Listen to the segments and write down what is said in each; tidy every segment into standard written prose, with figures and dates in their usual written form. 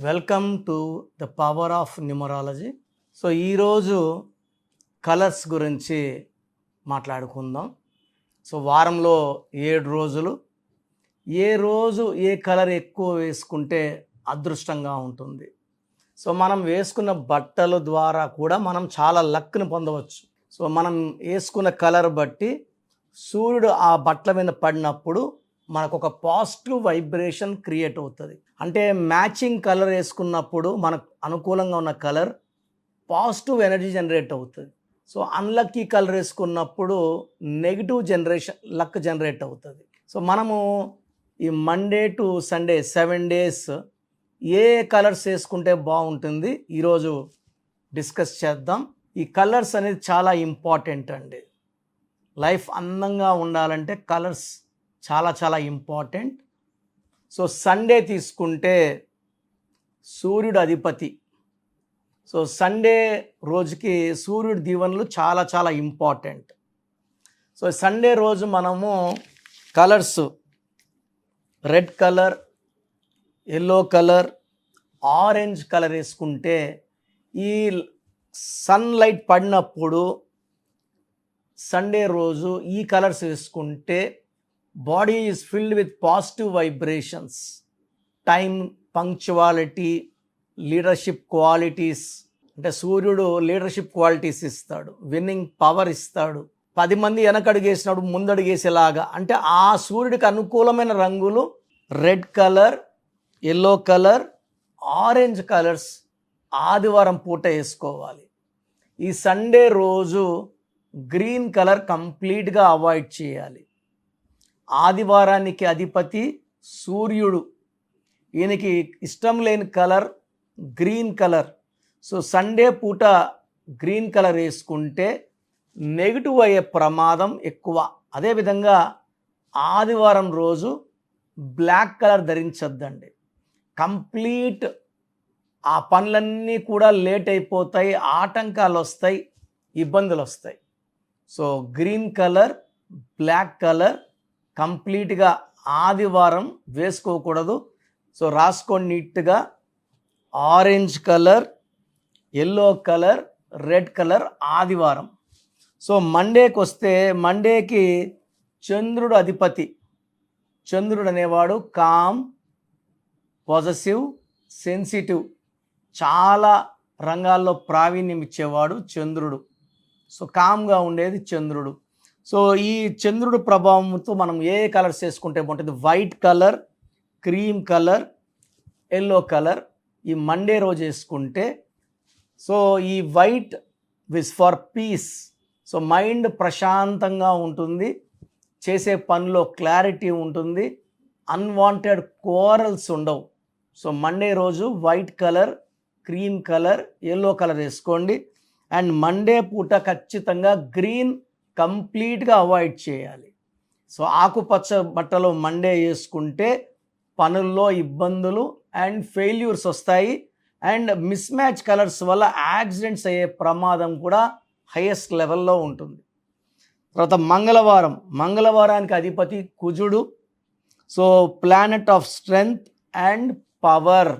Welcome to the power of numerology. So ఈరోజు colours గురించి మాట్లాడుకుందాం. సో వారంలో 7 రోజులు, ఏ రోజు ఏ కలర్ ఎక్కువ వేసుకుంటే అదృష్టంగా ఉంటుంది. సో మనం వేసుకున్న బట్టల ద్వారా కూడా మనం చాలా లక్ని పొందవచ్చు. సో మనం వేసుకున్న కలర్ బట్టి సూర్యుడు ఆ బట్టల మీద పడినప్పుడు మనకు ఒక పాజిటివ్ వైబ్రేషన్ క్రియేట్ అవుతుంది. అంటే మ్యాచింగ్ కలర్ వేసుకున్నప్పుడు మనకు అనుకూలంగా ఉన్న కలర్ పాజిటివ్ ఎనర్జీ జనరేట్ అవుతుంది. సో అన్లక్కీ కలర్ వేసుకున్నప్పుడు నెగిటివ్ లక్ జనరేట్ అవుతుంది. సో మనము ఈ Monday to Sunday 7 days A colours వేసుకుంటే బాగుంటుంది ఈరోజు డిస్కస్ చేద్దాం. ఈ కలర్స్ అనేది చాలా ఇంపార్టెంట్ అండి. లైఫ్ అందంగా ఉండాలంటే కలర్స్ చాలా చాలా ఇంపార్టెంట్. సో సండే తీసుకుంటే సూర్యుడు అధిపతి. సో సండే రోజుకి సూర్యుడి దీవెనలు చాలా చాలా ఇంపార్టెంట్. సో సండే రోజు మనము colours red colour, yellow colour, orange colour వేసుకుంటే ఈ సన్లైట్ పడినప్పుడు సండే రోజు ఈ కలర్స్ వేసుకుంటే body is filled with positive vibrations, time, punctuality, leadership qualities. అంటే సూర్యుడు లీడర్షిప్ క్వాలిటీస్ ఇస్తాడు, విన్నింగ్ పవర్ ఇస్తాడు, 10 మంది వెనకడుగేసినప్పుడు ముందడుగేసేలాగా. అంటే ఆ సూర్యుడికి అనుకూలమైన రంగులు red colour, yellow colour, orange colours ఆదివారం పూట వేసుకోవాలి. ఈ సండే రోజు గ్రీన్ కలర్ కంప్లీట్గా అవాయిడ్ చేయాలి. ఆదివారానికి అధిపతి సూర్యుడు, ఈయనకి ఇష్టం లేని colour green colour. So Sunday పూట గ్రీన్ కలర్ వేసుకుంటే నెగిటివ్ అయ్యే ప్రమాదం ఎక్కువ. అదేవిధంగా ఆదివారం రోజు బ్లాక్ కలర్ ధరించద్దండి. కంప్లీట్ ఆ పనులన్నీ కూడా లేట్ అయిపోతాయి, ఆటంకాలు వస్తాయి, ఇబ్బందులు వస్తాయి. So green colour, black colour కంప్లీట్గా ఆదివారం వేసుకోకూడదు. సో రాసుకోండి నీట్గా. Orange colour, yellow colour, red colour ఆదివారం. సో మండేకి వస్తే మండేకి చంద్రుడు అధిపతి. చంద్రుడు అనేవాడు కామ్, పాజిటివ్, సెన్సిటివ్, చాలా రంగాల్లో ప్రావీణ్యం ఇచ్చేవాడు చంద్రుడు. సో కామ్గా ఉండేది చంద్రుడు. సో ఈ చంద్రుడు ప్రభావంతో మనం ఏ కలర్స్ వేసుకుంటే బాగుంటుంది? White colour, cream colour, yellow colour ఈ మండే రోజు వేసుకుంటే, సో ఈ white is for peace. So mind ప్రశాంతంగా ఉంటుంది, చేసే పనిలో క్లారిటీ ఉంటుంది, అన్వాంటెడ్ కోరల్స్ ఉండవు. సో మండే రోజు white colour, cream colour, yellow colour వేసుకోండి. అండ్ మండే పూట ఖచ్చితంగా గ్రీన్ కంప్లీట్గా అవాయిడ్ చేయాలి. సో ఆకుపచ్చ బట్టలు మండే వేసుకుంటే పనుల్లో ఇబ్బందులు అండ్ ఫెయిల్యూర్స్ వస్తాయి. అండ్ మిస్ మ్యాచ్ కలర్స్ వల్ల యాక్సిడెంట్స్ అయ్యే ప్రమాదం కూడా హైయెస్ట్ లెవెల్లో ఉంటుంది. తర్వాత మంగళవారానికి అధిపతి కుజుడు. So planet of strength and power.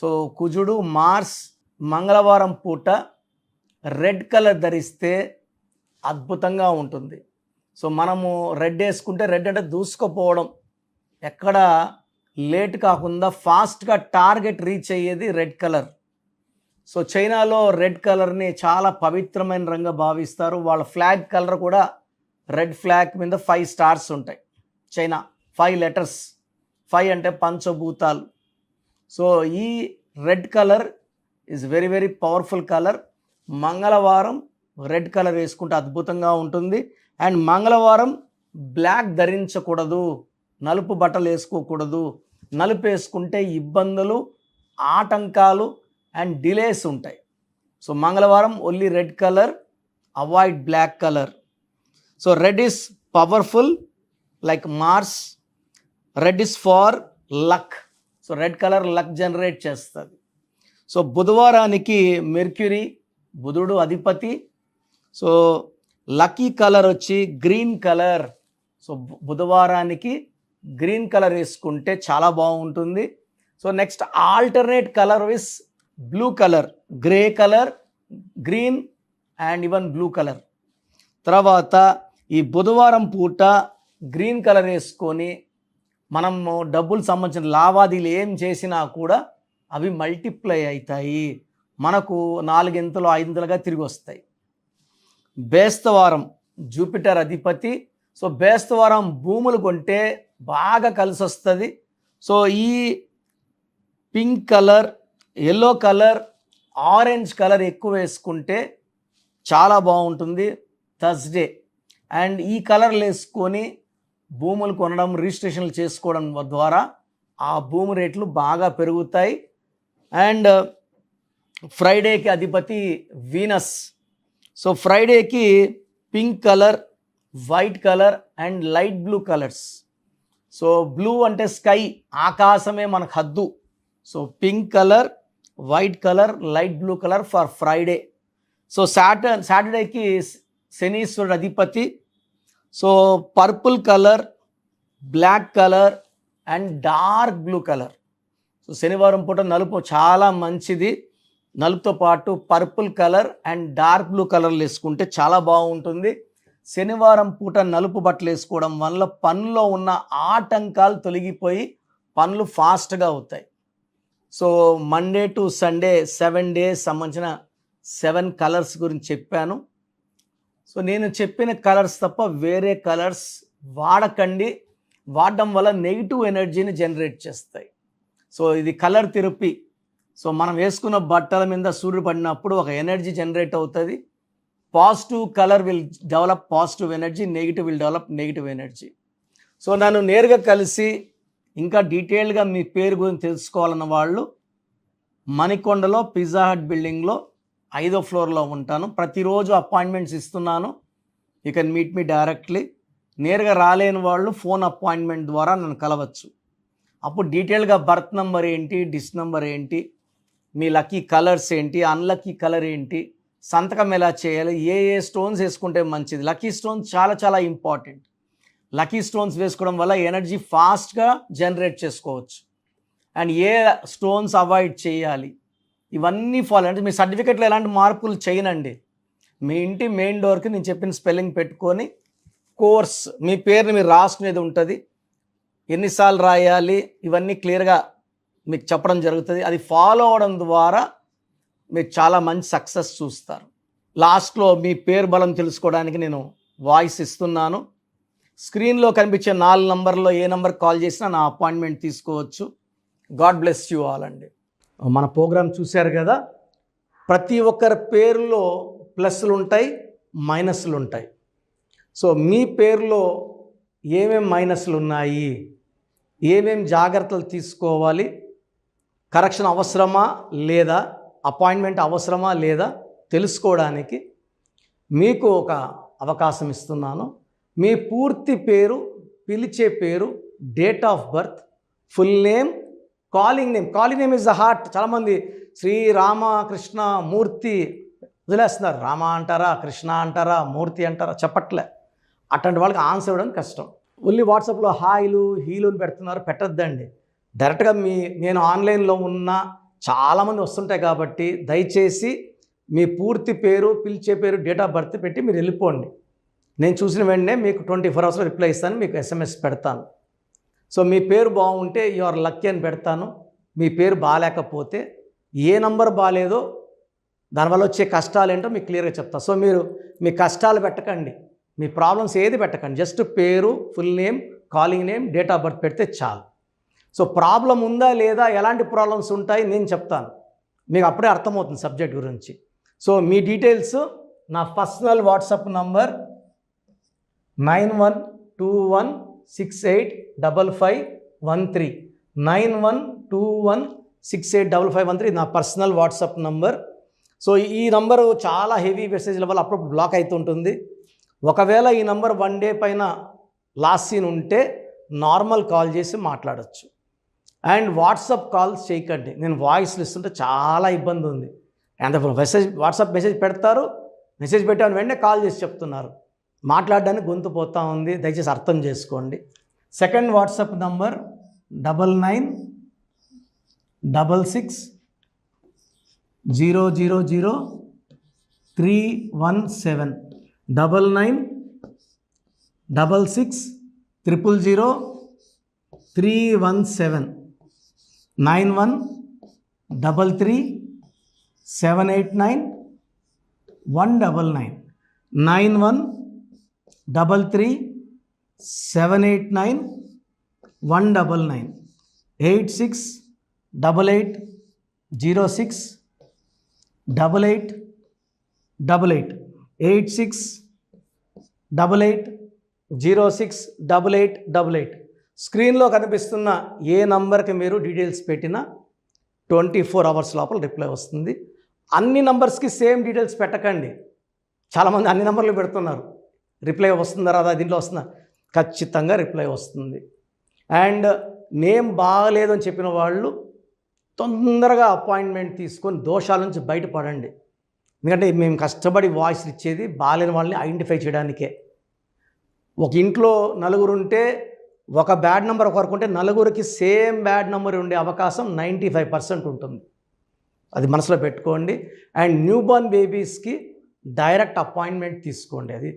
So కుజుడు, మార్స్. మంగళవారం పూట రెడ్ కలర్ ధరిస్తే అద్భుతంగా ఉంటుంది. సో మనము రెడ్ వేసుకుంటే రెడ్ అంటే దూసుకుపోవడం, ఎక్కడ లేట్ కాకుండా ఫాస్ట్గా టార్గెట్ రీచ్ అయ్యేది రెడ్ కలర్. సో చైనాలో రెడ్ కలర్ని చాలా పవిత్రమైన రంగుగా భావిస్తారు. వాళ్ళ ఫ్లాగ్ కలర్ కూడా రెడ్ ఫ్లాగ్ మీద 5 stars ఉంటాయి. చైనా 5 letters, 5 అంటే పంచభూతాలు. సో ఈ red colour is very very powerful colour. మంగళవారం రెడ్ కలర్ వేసుకుంటే అద్భుతంగా ఉంటుంది. అండ్ మంగళవారం బ్లాక్ ధరించకూడదు, నలుపు బట్టలు వేసుకోకూడదు. నలుపు వేసుకుంటే ఇబ్బందులు, ఆటంకాలు అండ్ డిలేస్ ఉంటాయి. సో మంగళవారం only red colour, avoid black colour. So red is powerful like Mars. Red is for luck. So red colour luck generate చేస్తుంది. సో బుధవారానికి మెర్క్యూరీ, బుధుడు అధిపతి. సో లక్కీ కలర్ వచ్చి గ్రీన్ కలర్. సో బుధవారానికి green colour వేసుకుంటే చాలా బాగుంటుంది. So next alternate colour is blue colour, grey colour, green and even blue colour. తర్వాత ఈ బుధవారం పూట గ్రీన్ కలర్ వేసుకొని మనము డబ్బులు సంబంధించిన లావాదేవీలు ఏం చేసినా కూడా అవి మల్టిప్లై అవుతాయి, మనకు 4 ఇంతలు 5 ఇంతలుగా తిరిగి వస్తాయి. బేస్తవారం జూపిటర్ అధిపతి. సో బేస్తవారం భూములు కొంటే బాగా కలిసి వస్తుంది. సో ఈ pink colour, yellow colour, orange colour ఎక్కువ వేసుకుంటే చాలా బాగుంటుంది థర్స్డే. అండ్ ఈ కలర్లు వేసుకొని భూములు కొనడం, రిజిస్ట్రేషన్లు చేసుకోవడం ద్వారా ఆ భూమి రేట్లు బాగా పెరుగుతాయి. అండ్ ఫ్రైడేకి అధిపతి వీనస్. సో ఫ్రైడేకి pink colour, white colour and light blue colours. So blue అంటే స్కై, ఆకాశమే మనకు హద్దు. So pink colour, white colour, light blue colour for Friday. So సాటర్డేకి శనీశ్వరుడు అధిపతి. So purple colour, black colour and dark blue colour. So శనివారం పూట నలుపు చాలా మంచిది. నలుపుతో పాటు purple colour and dark blue కలర్లు వేసుకుంటే చాలా బాగుంటుంది. శనివారం పూట నలుపు బట్టలు వేసుకోవడం వల్ల పనుల్లో ఉన్న ఆటంకాలు తొలగిపోయి పనులు ఫాస్ట్గా అవుతాయి. So Monday to Sunday 7 days సంబంధించిన 7 కలర్స్ గురించి చెప్పాను. సో నేను చెప్పిన కలర్స్ తప్ప వేరే కలర్స్ వాడకండి. వాడడం వల్ల నెగిటివ్ ఎనర్జీని జనరేట్ చేస్తాయి. సో ఇది కలర్ థెరపీ. సో మనం వేసుకున్న బట్టల మీద సూర్యుడు పడినప్పుడు ఒక ఎనర్జీ జనరేట్ అవుతుంది. Positive colour will develop positive energy, negative will develop negative energy. So నన్ను నేరుగా కలిసి ఇంకా డీటెయిల్గా మీ పేరు గురించి తెలుసుకోవాలన్న వాళ్ళు మణికొండలో పిజ్జా హట్ బిల్డింగ్లో 5వ ఫ్లోర్లో ఉంటాను. ప్రతిరోజు అపాయింట్మెంట్స్ ఇస్తున్నాను. You can meet me directly. నేరుగా రాలేని వాళ్ళు ఫోన్ అపాయింట్మెంట్ ద్వారా నన్ను కలవచ్చు. అప్పుడు డీటెయిల్గా బర్త్ నెంబర్ ఏంటి, డిస్ నెంబర్ ఏంటి, మీ లక్కీ కలర్స్ ఏంటి, అన్లక్కీ కలర్ ఏంటి, సంతకం ఎలా చేయాలి, ఏ స్టోన్స్ వేసుకుంటే మంచిది. లక్కీ స్టోన్స్ చాలా చాలా ఇంపార్టెంట్. లక్కీ స్టోన్స్ వేసుకోవడం వల్ల ఎనర్జీ ఫాస్ట్గా జనరేట్ చేసుకోవచ్చు. అండ్ ఏ స్టోన్స్ అవాయిడ్ చేయాలి, ఇవన్నీ ఫాలో. అంటే మీ సర్టిఫికెట్లో ఎలాంటి మార్పులు చేయనండి. మీ ఇంటి మెయిన్ డోర్కి నేను చెప్పిన స్పెల్లింగ్ పెట్టుకొని కోర్స్ మీ పేరుని మీరు రాసుకునేది ఉంటుంది. ఎన్నిసార్లు రాయాలి ఇవన్నీ క్లియర్గా మీకు చెప్పడం జరుగుతుంది. అది ఫాలో అవడం ద్వారా మీరు చాలా మంచి సక్సెస్ చూస్తారు. లాస్ట్లో మీ పేరు బలం తెలుసుకోవడానికి నేను వాయిస్ ఇస్తున్నాను. స్క్రీన్లో కనిపించే 4 నంబర్లో ఏ నెంబర్ కాల్ చేసినా నా అపాయింట్మెంట్ తీసుకోవచ్చు. గాడ్ బ్లెస్ యూ ఆల్ అండి. మన ప్రోగ్రాం చూశారు కదా. ప్రతి ఒక్కరి పేరులో ప్లస్లు ఉంటాయి, మైనస్లు ఉంటాయి. సో మీ పేరులో ఏమేం మైనస్లు ఉన్నాయి, ఏమేం జాగ్రత్తలు తీసుకోవాలి, కరెక్షన్ అవసరమా లేదా, అపాయింట్మెంట్ అవసరమా లేదా తెలుసుకోవడానికి మీకు ఒక అవకాశం ఇస్తున్నాను. మీ పూర్తి పేరు, పిలిచే పేరు, date of birth, full name, calling name. Calling name is the heart. చాలామంది శ్రీ రామకృష్ణ మూర్తి వదిలేస్తున్నారు. రామ అంటారా, కృష్ణ అంటారా, మూర్తి అంటారా చెప్పట్లే. అట్లాంటి వాళ్ళకి ఆన్సర్ ఇవ్వడం కష్టం. ఓన్లీ వాట్సాప్లో హాయిలు హీలులు పెడుతున్నారు, పెట్టద్దండి. డైరెక్ట్గా నేను ఆన్లైన్లో ఉన్న చాలామంది వస్తుంటాయి కాబట్టి దయచేసి మీ పూర్తి పేరు, పిలిచే పేరు, డేట్ ఆఫ్ బర్త్ పెట్టి మీరు వెళ్ళిపోండి. నేను చూసిన వెంటనే మీకు 24 hours రిప్లై ఇస్తాను, మీకు SMS పెడతాను. సో మీ పేరు బాగుంటే యు ఆర్ లక్కీ అని పెడతాను. మీ పేరు బాగాలేకపోతే ఏ నంబర్ బాగాలేదో దానివల్ల వచ్చే కష్టాలు ఏంటో మీకు క్లియర్గా చెప్తాను. సో మీరు మీ కష్టాలు పెట్టకండి, మీ ప్రాబ్లమ్స్ ఏది పెట్టకండి. జస్ట్ పేరు, full name, calling name, date of birth పెడితే చాలు. సో ప్రాబ్లం ఉందా లేదా, ఎలాంటి ప్రాబ్లమ్స్ ఉంటాయి నేను చెప్తాను, మీకు అప్పుడే అర్థమవుతుంది సబ్జెక్ట్ గురించి. సో మీ డీటెయిల్స్ నా పర్సనల్ వాట్సాప్ నంబర్ 9121685513 9121685513 నా పర్సనల్ వాట్సాప్ నంబర్. సో ఈ నంబరు చాలా హెవీ మెసేజ్ల వల్ల అప్పుడు బ్లాక్ అవుతుంటుంది. ఒకవేళ ఈ నంబర్ 1 day పైన లాస్ట్ సీన్ ఉంటే నార్మల్ కాల్ చేసి మాట్లాడచ్చు. అండ్ వాట్సాప్ కాల్స్ చేయకండి. నేను వాయిస్లు ఇస్తుంటే చాలా ఇబ్బంది ఉంది. అంత వాట్సాప్ మెసేజ్ పెడతారు, మెసేజ్ పెట్టాను వెంటనే కాల్ చేసి చెప్తున్నారు, మాట్లాడడానికి గొంతు పోతా ఉంది. దయచేసి అర్థం చేసుకోండి. సెకండ్ వాట్సాప్ నంబర్ 66000317 9966000317 9133789199 9133789199 8688068888 8688068888 స్క్రీన్లో కనిపిస్తున్న ఏ నంబర్కి మీరు డీటెయిల్స్ పెట్టినా 24 అవర్స్ లోపల రిప్లై వస్తుంది. అన్ని నంబర్స్కి సేమ్ డీటెయిల్స్ పెట్టకండి. చాలామంది అన్ని నంబర్లు పెడుతున్నారు. రిప్లై వస్తుందా రాదా, దీంట్లో వస్తుందా? ఖచ్చితంగా రిప్లై వస్తుంది. అండ్ నేమ్ బాగలేదు అని చెప్పిన వాళ్ళు తొందరగా అపాయింట్మెంట్ తీసుకొని దోషాల నుంచి బయటపడండి. ఎందుకంటే మేము కష్టపడి వాయిస్ ఇచ్చేది బాగాలేని వాళ్ళని ఐడెంటిఫై చేయడానికే. ఒక ఇంట్లో నలుగురు ఉంటే ఒక బ్యాడ్ నెంబర్ ఒకరికి ఉంటే నలుగురికి సేమ్ బ్యాడ్ నెంబర్ ఉండే అవకాశం 95% ఉంటుంది. అది మనసులో పెట్టుకోండి. అండ్ న్యూ బోర్న్ బేబీస్కి డైరెక్ట్ అపాయింట్మెంట్ తీసుకోండి. అది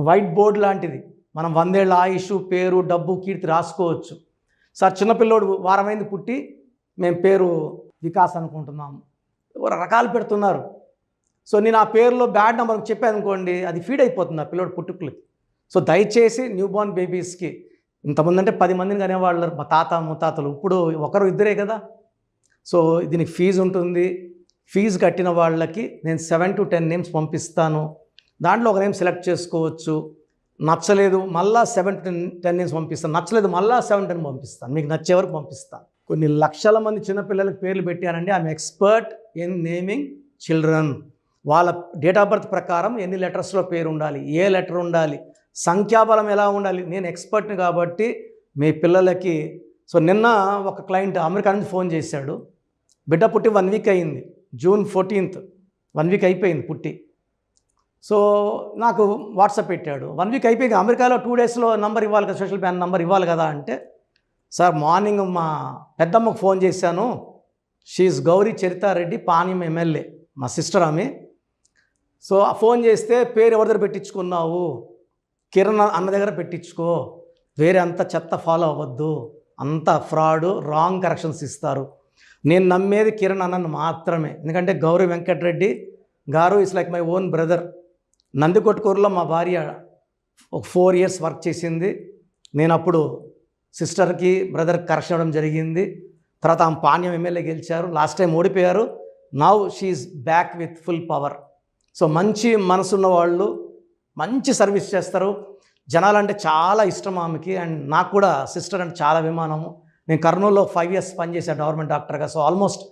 వైట్ బోర్డ్ లాంటిది. మనం 100 ఏళ్ళ ఆయుష్, పేరు, డబ్బు, కీర్తి రాసుకోవచ్చు. సార్ చిన్నపిల్లోడు వారమైంది పుట్టి మేము పేరు వికాస్ అనుకుంటున్నాము, రకాలు పెడుతున్నారు. సో నేను ఆ పేరులో బ్యాడ్ నెంబర్ చెప్పాను అనుకోండి, అది ఫీడ్ అయిపోతుంది ఆ పిల్లోడు పుట్టుకులకి. సో దయచేసి న్యూ బోర్న్ బేబీస్కి ఇంతమంది అంటే 10 మందిని కనేవాళ్ళు మా తాత ముత్తాతలు, ఇప్పుడు ఒకరు ఇద్దరే కదా. సో దీనికి ఫీజు ఉంటుంది. ఫీజు కట్టిన వాళ్ళకి నేను 7 to 10 నేమ్స్ పంపిస్తాను. దాంట్లో ఒక నేమ్ సెలెక్ట్ చేసుకోవచ్చు. నచ్చలేదు మళ్ళా 7 to 10 నేమ్స్ పంపిస్తాను. నచ్చలేదు మళ్ళా 7 to 10 పంపిస్తాను. మీకు నచ్చే వరకు పంపిస్తాను. కొన్ని లక్షల మంది చిన్నపిల్లలకి పేర్లు పెట్టానండి. I'm expert in naming children. వాళ్ళ డేట్ ఆఫ్ బర్త్ ప్రకారం ఎన్ని లెటర్స్లో పేరు ఉండాలి, ఏ లెటర్ ఉండాలి, సంఖ్యాబలం ఎలా ఉండాలి, నేను ఎక్స్పర్ట్ని కాబట్టి మీ పిల్లలకి. సో నిన్న ఒక క్లయింట్ అమెరికా నుంచి ఫోన్ చేశాడు. బిడ్డ పుట్టి 1 వీక్ అయింది. June 14th 1 వీక్ అయిపోయింది పుట్టి. సో నాకు వాట్సాప్ పెట్టాడు. 1 వీక్ అయిపోయింది, అమెరికాలో 2 డేస్లో నంబర్ ఇవ్వాలి కదా, సోషల్ ప్యాన్ నంబర్ ఇవ్వాలి కదా అంటే, సార్ మార్నింగ్ మా పెద్దమ్మకు ఫోన్ చేశాను. షీఈ్ గౌరీ చరితారెడ్డి, పాణ్యం ఎమ్మెల్యే, మా సిస్టర్ ఆమె. సో ఆ ఫోన్ చేస్తే పేరు ఎవరి దగ్గర పెట్టించుకున్నావు, కిరణ్ అన్న దగ్గర పెట్టించుకో, వేరే అంత చెత్త ఫాలో అవ్వద్దు, అంత ఫ్రాడ్, రాంగ్ కరెక్షన్స్ ఇస్తారు. నేను నమ్మేది కిరణ్ అన్నను మాత్రమే. ఎందుకంటే Gowri Venkatareddy garu is like my own brother. నందికొట్కూరులో మా భార్య ఒక 4 years వర్క్ చేసింది. నేను అప్పుడు సిస్టర్కి బ్రదర్కి కరెక్షన్ ఇవ్వడం జరిగింది. తర్వాత ఆమె పాణ్యం ఎమ్మెల్యే గెలిచారు. లాస్ట్ టైం ఓడిపోయారు. Now she is back with full power. So మంచి మనసున్న వాళ్ళు మంచి సర్వీస్ చేస్తారు. జనాలంటే చాలా ఇష్టం ఆమెకి. అండ్ నాకు కూడా సిస్టర్ అంటే చాలా అభిమానము. నేను కర్నూలులో 5 years పనిచేశాను గవర్నమెంట్ డాక్టర్గా. సో ఆల్మోస్ట్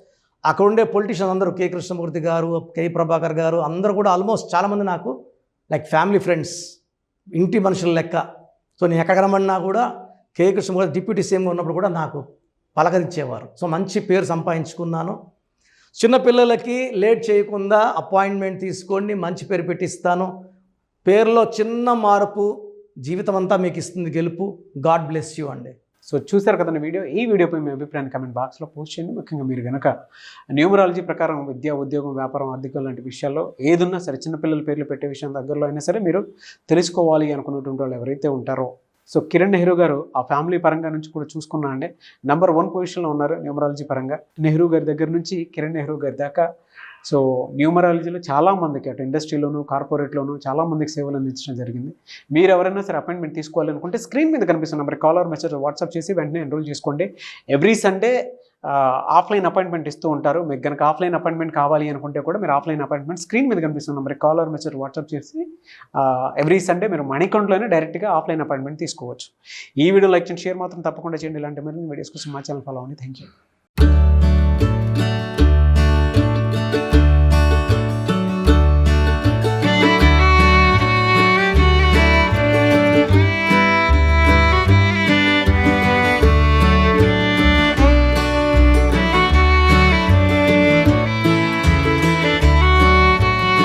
అక్కడ ఉండే పొలిటీషియన్స్ అందరూ, కె కృష్ణమూర్తి గారు, కె ప్రభాకర్ గారు, అందరూ కూడా ఆల్మోస్ట్ చాలామంది నాకు లైక్ ఫ్యామిలీ ఫ్రెండ్స్, ఇంటి మనుషుల లెక్క. సో నేను ఎక్కడ రమ్మన్నా కూడా కె కృష్ణమూర్తి డిప్యూటీ సీఎంగా ఉన్నప్పుడు కూడా నాకు పలకరించేవారు. సో మంచి పేరు సంపాదించుకున్నాను. చిన్నపిల్లలకి లేట్ చేయకుండా అపాయింట్మెంట్ తీసుకోండి, మంచి పేరు పెట్టిస్తాను. పేరులో చిన్న మార్పు జీవితం అంతా మీకు ఇస్తుంది గెలుపు. గాడ్ బ్లెస్ యూ అండి. సో చూశారు కదండి వీడియో. ఈ వీడియోపై మీ అభిప్రాయాన్ని కామెంట్ బాక్స్లో పోస్ట్ చేయండి. ముఖ్యంగా మీరు కనుక న్యూమరాలజీ ప్రకారం విద్య, ఉద్యోగం, వ్యాపారం, ఆర్థికం లాంటి విషయాల్లో ఏదున్నా సరే, చిన్నపిల్లల పేర్లు పెట్టే విషయం దగ్గరలో అయినా సరే మీరు తెలుసుకోవాలి అనుకున్నటువంటి వాళ్ళు ఎవరైతే ఉంటారో, సో కిరణ్ నెహ్రూ గారు ఆ ఫ్యామిలీ పరంగా నుంచి కూడా చూసుకున్నా అండి నెంబర్ 1 పొజిషన్లో ఉన్నారు న్యూమరాలజీ పరంగా. నెహ్రూ గారి దగ్గర నుంచి కిరణ్ నెహ్రూ గారి దాకా సో న్యూమరాలజీలో చాలామందికి అటు ఇండస్ట్రీలోను, కార్పొరేట్లోను చాలామందికి సేవలు అందించడం జరిగింది. మీరు ఎవరైనా సరే అపాయింట్మెంట్ తీసుకోవాలనుకుంటే స్క్రీన్ మీద కనిపిస్తున్న number call or message WhatsApp చేసి వెంటనే ఎన్రోల్ చేసుకోండి. ఎవ్రీ సండే ఆఫ్లైన్ అపాయింట్మెంట్ ఇస్తూ ఉంటారు. మీకు కనుక ఆఫ్లైన్ అపాయింట్మెంట్ కావాలి అనుకుంటే కూడా మీరు ఆఫ్లైన్ అపాయింట్మెంట్ స్క్రీన్ మీద కనిపిస్తున్న number call or message WhatsApp చేసి ఎవ్రీ సండే మీరు మణికంట్లోనే డైరెక్ట్గా ఆఫ్లైన్ అపాయింట్మెంట్ తీసుకోవచ్చు. ఈ వీడియో లైక్ చేయండి, షేర్ మాత్రం తప్పకుండా చేయండి. ఇలాంటి మరిన్ని వీడియోస్ కోసం మా ఛానల్ ఫాలో అవ్వండి. Thank you.